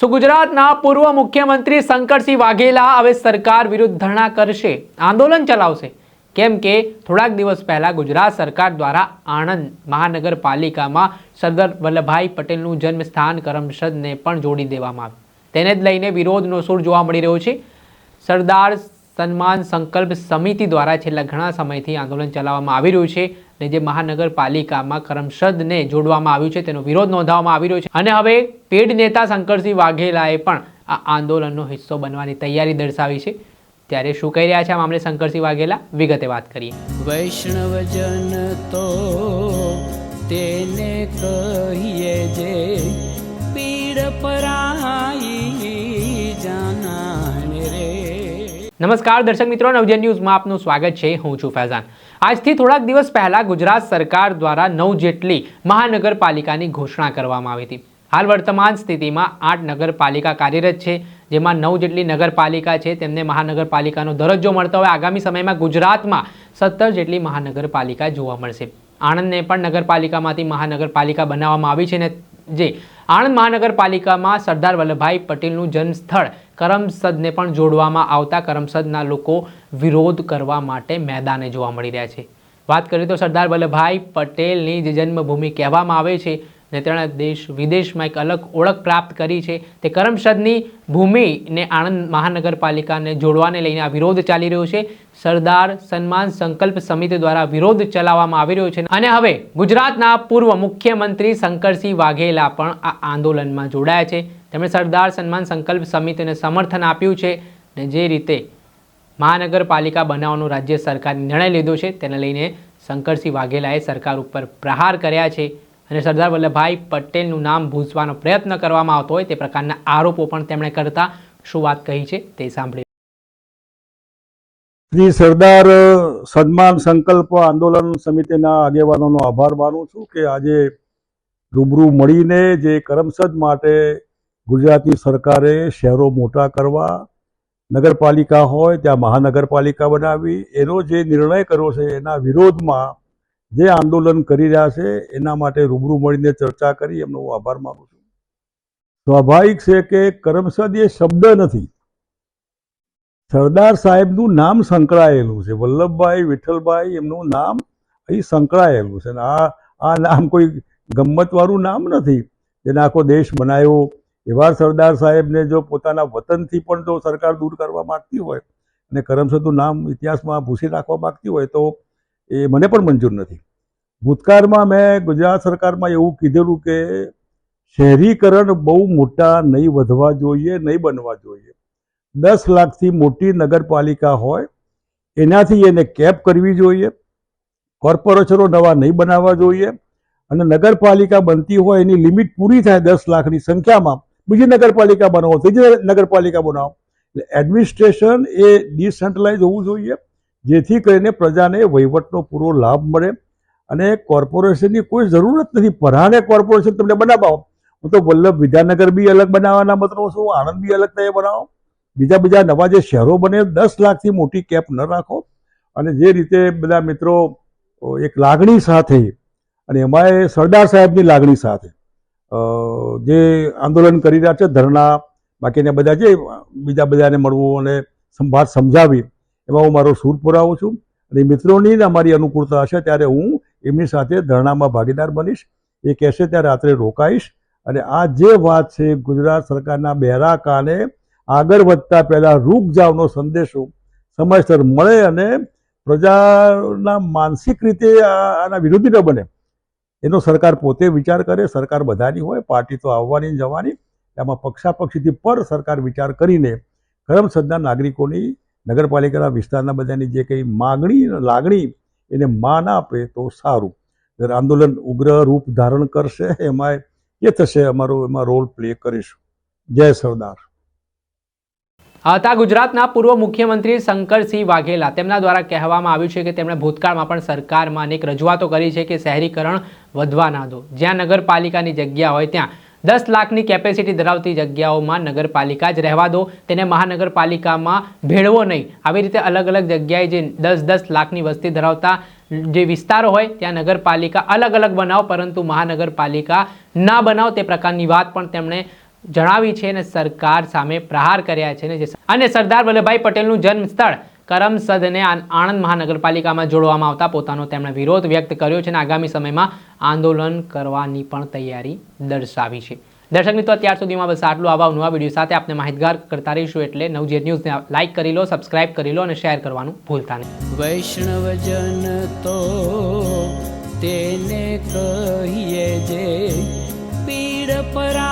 ગુજરાતના પૂર્વ મુખ્યમંત્રી શંકરસિંહ વાઘેલા હવે સરકાર વિરુદ્ધ ધરણા કરશે, આંદોલન ચલાવશે. કેમ કે થોડાક દિવસ પહેલા ગુજરાત સરકાર દ્વારા આણંદ મહાનગરપાલિકામાં સરદાર વલ્લભભાઈ પટેલનું જન્મસ્થાન કરમસદને પણ જોડી દેવામાં આવ્યું. તેને જ લઈને વિરોધનો સૂર જોવા મળી રહ્યો છે. સરદાર સન્માન સંકલ્પ સમિતિ દ્વારા છેલ્લા ઘણા સમયથી આંદોલન ચલાવવામાં આવી રહ્યું છે અને જે મહાનગરપાલિકામાં કરમસદને જોડવામાં આવ્યું છે તેનો વિરોધ નોંધાવવામાં આવી રહ્યો છે. અને હવે પેડ નેતા શંકરસિંહ વાઘેલાએ પણ આ આંદોલનનો હિસ્સો બનવાની તૈયારી દર્શાવી છે. ત્યારે શું કહી રહ્યા છે આ મામલે શંકરસિંહ વાઘેલા, વિગતે વાત કરીએ. વૈષ્ણવજન તો તેને કહીએ જે પીડ પરાઈ જાનાને રે. નમસ્કાર દર્શક મિત્રો, નવજીવન ન્યૂઝમાં આપનું સ્વાગત છે. હું છું ફૈઝાન. આજથી થોડાક દિવસ પહેલા ગુજરાત સરકાર દ્વારા 9 જેટલી મહાનગરપાલિકાની ઘોષણા કરવામાં આવી હતી. હાલ વર્તમાન સ્થિતિમાં 8 નગરપાલિકા કાર્યરત છે, જેમાં 9 જેટલી નગરપાલિકા છે તેમને મહાનગરપાલિકાનો દરજ્જો મળતો હોય. આગામી સમયમાં ગુજરાતમાં 17 જેટલી મહાનગરપાલિકા જોવા મળશે. આણંદને પણ નગરપાલિકામાંથી મહાનગરપાલિકા બનાવવામાં આવી છે અને જે આણંદ મહાનગરપાલિકામાં સરદાર વલ્લભભાઈ પટેલનું જન્મસ્થળ કરમસદને પણ જોડવામાં આવતા કરમસદના લોકો વિરોધ કરવા માટે મેદાને જોવા મળી રહ્યા છે. વાત કરીએ તો સરદાર વલ્લભભાઈ પટેલની જે જન્મભૂમિ કહેવામાં આવે છે ને તેણે દેશ વિદેશમાં એક અલગ ઓળખ પ્રાપ્ત કરી છે, તે કરમસદની ભૂમિને આણંદ મહાનગરપાલિકાને જોડવાને લઈને આ વિરોધ ચાલી રહ્યો છે. સરદાર સન્માન સંકલ્પ સમિતિ દ્વારા વિરોધ ચલાવવામાં આવી રહ્યો છે અને હવે ગુજરાતના પૂર્વ મુખ્યમંત્રી શંકરસિંહ વાઘેલા પણ આ આંદોલનમાં જોડાયા છે. તેમણે સરદાર સન્માન સંકલ્પ સમિતિને સમર્થન આપ્યું છે અને જે રીતે મહાનગરપાલિકા બનાવવાનો રાજ્ય સરકારે નિર્ણય લીધો છે તેને લઈને શંકરસિંહ વાઘેલાએ સરકાર ઉપર પ્રહાર કર્યા છે અને સરદાર વલ્લભભાઈ પટેલનું નામ ભૂંસવાનો પ્રયત્ન કરવામાં આવતો હોય તે પ્રકારના આરોપો પણ તેમણે કરતા શું વાત કહી છે તે સાંભળીએ. શ્રી સરદાર સન્માન સંકલ્પ આંદોલન સમિતિના આગેવાનોનો આભાર માનું છું કે આજે રૂબરૂ મળીને જે કરમસદ માટે ગુજરાતની સરકારે શહેરો મોટા કરવા, નગરપાલિકા હોય ત્યાં મહાનગરપાલિકા બનાવી, એનો જે નિર્ણય કર્યો છે એના વિરોધમાં જે આંદોલન કરી રહ્યા છે એના માટે રૂબરૂ મળીને ચર્ચા કરી એમનો હું આભાર માનું છું. સ્વાભાવિક છે કે કરમસદ એ શબ્દ નથી, સરદાર સાહેબનું નામ સંકળાયેલું છે. વલ્લભભાઈ વિઠ્ઠલભાઈ એમનું નામ અહીં સંકળાયેલું છે. આ નામ કોઈ ગમ્મતવાળું નામ નથી જેને આખો દેશ બનાવ્યો. એવા સરદાર સાહેબને જો પોતાના વતનથી પણ જો સરકાર દૂર કરવા માગતી હોય અને કરમસદનું નામ ઇતિહાસમાં ભૂસી નાખવા માગતી હોય તો એ મને પણ મંજૂર નથી. ભૂતકાળમાં મેં ગુજરાત સરકારમાં એવું કીધેલું કે શહેરીકરણ બહુ મોટા નહીં વધવા જોઈએ, નહીં બનવા જોઈએ. 10 લાખથી મોટી નગરપાલિકા હોય એનાથી એને કેપ કરવી જોઈએ. કોર્પોરેશનો નવા નહીં બનાવવા જોઈએ અને નગરપાલિકા બનતી હોય એની લિમિટ પૂરી થાય 10 લાખની સંખ્યામાં બીજી નગરપાલિકા બનાવો, ત્રીજી નગરપાલિકા બનાવો. એટલે એડમિનિસ્ટ્રેશન એ ડિસેન્ટ્રલાઇઝ હોવું જોઈએ જેથી કરીને પ્રજાને વહીવટનો પૂરો લાભ મળે અને કોર્પોરેશનની કોઈ જરૂરત નથી. પરાણે કોર્પોરેશન તમને બનાવો. હું તો વલ્લભ વિદ્યાનગર બી અલગ બનાવવાના મતનો છું, આણંદ બી અલગ તમે બનાવો. બીજા નવા જે શહેરો બને 10 લાખથી મોટી કેપ ન રાખો. અને જે રીતે બધા મિત્રો એક લાગણી સાથે અને એમાં સરદાર સાહેબની લાગણી સાથે જે આંદોલન કરી રહ્યા છે, ધરણા બાકીને બધા જે બીજા બધાને મળવું અને વાત સમજાવી એમાં હું મારો સૂર પુરાવું છું. અને મિત્રોની અમારી અનુકૂળતા હશે ત્યારે હું એમની સાથે ધરણામાં ભાગીદાર બનીશ. એ કહેશે ત્યારે રાત્રે રોકાઈશ. અને આ જે વાત છે ગુજરાત સરકારના બહેરા કાને આગળ વધતા પહેલાં રૂક જાવનો સંદેશો સમયસર મળે અને પ્રજાના માનસિક રીતે આના વિરોધી ન બને એનો સરકાર પોતે વિચાર કરે. સરકાર બધાની હોય, પાર્ટી તો આવવાની જવાની, એમાં પક્ષાપક્ષીથી પર સરકાર વિચાર કરીને કરમસદના નાગરિકોની નગરપાલિકાના વિસ્તારના બધાની જે કંઈ માગણી લાગણી એને માન આપે તો સારું. જ્યારે આંદોલન ઉગ્ર રૂપ ધારણ કરશે એમાં એ થશે અમારો એમાં રોલ પ્લે કરીશું. જય સરદાર. હતા ગુજરાતના પૂર્વ મુખ્યમંત્રી શંકરસિંહ વાઘેલા. તેમના દ્વારા કહેવામાં આવ્યું છે કે તેમણે ભૂતકાળમાં પણ સરકારમાં અનેક રજૂઆતો કરી છે કે શહેરીકરણ વધવા ના દો. જ્યાં નગરપાલિકાની જગ્યા હોય ત્યાં 10 લાખની કેપેસિટી ધરાવતી જગ્યાઓમાં નગરપાલિકા જ રહેવા દો, તેને મહાનગરપાલિકામાં ભેળવો નહીં. આવી રીતે અલગ અલગ જગ્યાએ જે 10-10 લાખની વસ્તી ધરાવતા જે વિસ્તારો હોય ત્યાં નગરપાલિકા અલગ અલગ બનાવો, પરંતુ મહાનગરપાલિકા ના બનાવો તે પ્રકારની વાત પણ તેમણે જણાવી છે અને સરકાર સામે પ્રહાર કર્યા છે અને સરદાર વલ્લભભાઈ પટેલનું જન્મ સ્થળ કરમસદને આણંદ મહાનગરપાલિકામાં જોડવામાં આવતા પોતાનો તેમણે વિરોધ વ્યક્ત કર્યો છે અને આગામી સમયમાં આંદોલન કરવાની પણ તૈયારી દર્શાવી છે. દર્શક મિત્રો, અત્યાર સુધીમાં બસ આટલું. આવા નવા વિડીયો સાથે આપણે માહિતગાર કરતા રહીશું. એટલે નવજીવન ન્યૂઝને લાઇક કરી લો, સબસ્ક્રાઇબ કરી લો અને શેર કરવાનું ભૂલતા નહીં. વૈષ્ણવજન તો તેને કહીએ જે પીડ પરા